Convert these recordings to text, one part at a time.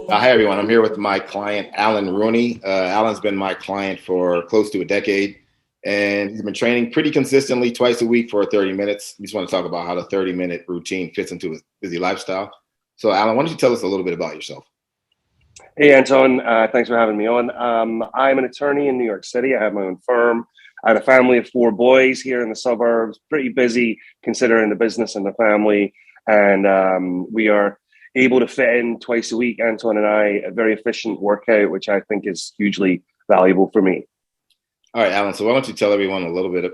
Hi, everyone. I'm here with my client, Alan Rooney. Alan's been my client for close to a decade, and he's been training pretty consistently twice a week for 30 minutes. We just want to talk about how the 30-minute routine fits into his busy lifestyle. So, Alan, why don't you tell us a little bit about yourself? Hey, Anton. Thanks for having me on. I'm an attorney in New York City. I have my own firm. I had a family of four boys here in the suburbs, pretty busy considering the business and the family. And we are able to fit in twice a week, Anton and I, a very efficient workout, which I think is hugely valuable for me. All right, Alan. So, why don't you tell everyone a little bit,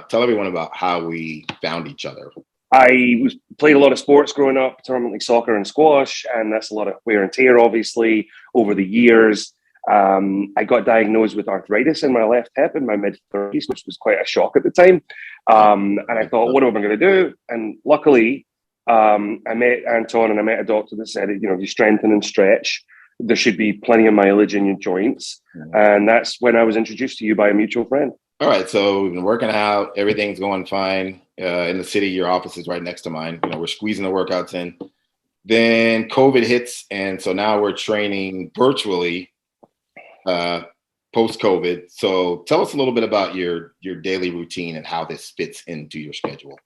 tell everyone about how we found each other? Played a lot of sports growing up, predominantly soccer and squash, and that's a lot of wear and tear, obviously, over the years. I got diagnosed with arthritis in my left hip in my mid-30s, which was quite a shock at the time. And I thought, what am I going to do? And luckily, I met Anton and I met a doctor that said, if you strengthen and stretch, there should be plenty of mileage in your joints. And that's when I was introduced to you by a mutual friend. All right, so we've been working out. Everything's going fine. In the city, your office is right next to mine. We're squeezing the workouts in. Then COVID hits, and so now we're training virtually post-COVID. So tell us a little bit about your daily routine and how this fits into your schedule.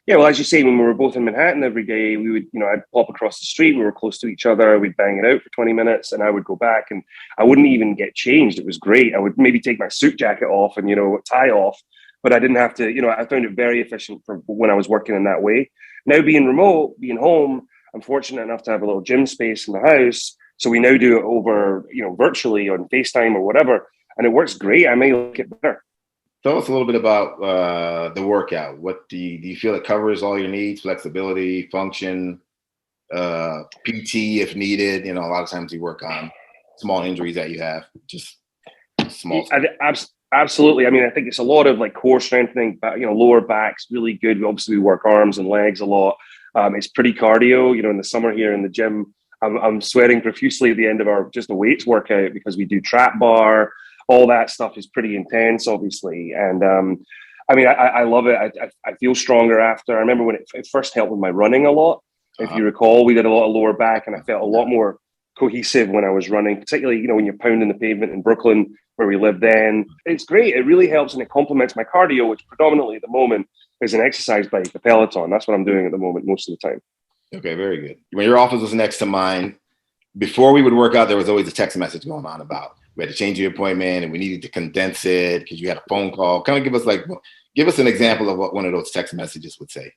Yeah, well, as you say, when we were both in Manhattan every day, we would, I'd pop across the street. We were close to each other. We'd bang it out for 20 minutes and I would go back and I wouldn't even get changed. It was great. I would maybe take my suit jacket off and, tie off, but I didn't have to, I found it very efficient for when I was working in that way. Now being remote, being home, I'm fortunate enough to have a little gym space in the house. So we now do it over, virtually on FaceTime or whatever. And it works great. I may like it better. Tell us a little bit about the workout. What do you feel it covers all your needs, flexibility, function, PT if needed? A lot of times you work on small injuries that you have, just small. Absolutely. I mean, I think it's a lot of like core strengthening, but lower back's really good. Obviously, we work arms and legs a lot. It's pretty cardio. In the summer here in the gym, I'm sweating profusely at the end of our just a weights workout because we do trap bar. All that stuff is pretty intense, obviously. And I love it. I feel stronger after. I remember when it first helped with my running a lot. If you recall, we did a lot of lower back and I felt a lot more cohesive when I was running, particularly, when you're pounding the pavement in Brooklyn where we lived then. It's great. It really helps and it complements my cardio, which predominantly at the moment is an exercise bike, the Peloton. That's what I'm doing at the moment most of the time. Okay, very good. When your office was next to mine, before we would work out, there was always a text message going on about we had to change your appointment and we needed to condense it because you had a phone call. Kind of give us an example of what one of those text messages would say.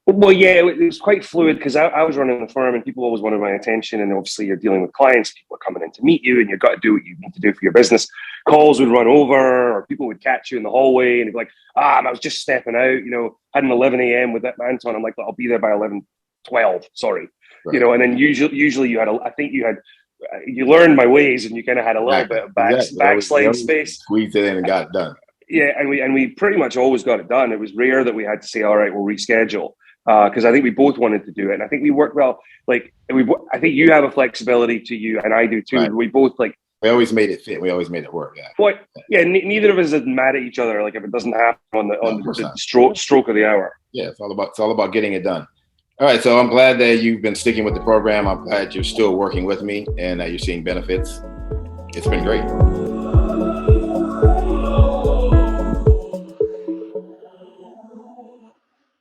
Well, yeah, it was quite fluid because I was running the firm and people always wanted my attention. And obviously you're dealing with clients, people are coming in to meet you and you've got to do what you need to do for your business. Calls would run over or people would catch you in the hallway and be like, I was just stepping out, had an 11 a.m. with that Anton. I'm like, I'll be there by 11:12. Sorry. Right. And then usually you had, you learned my ways and you kind of had a little bit of backslide space. Squeezed it in and got it done. Yeah, and we pretty much always got it done. It was rare that we had to say, all right, we'll reschedule. Because I think we both wanted to do it. And I think we worked well. I think you have a flexibility to you and I do too. Right. We both we always made it fit. We always made it work. Yeah. But neither of us is mad at each other. Like if it doesn't happen on the stroke of the hour. Yeah, it's all about getting it done. All right, so I'm glad that you've been sticking with the program. I'm glad you're still working with me and that you're seeing benefits. It's been great.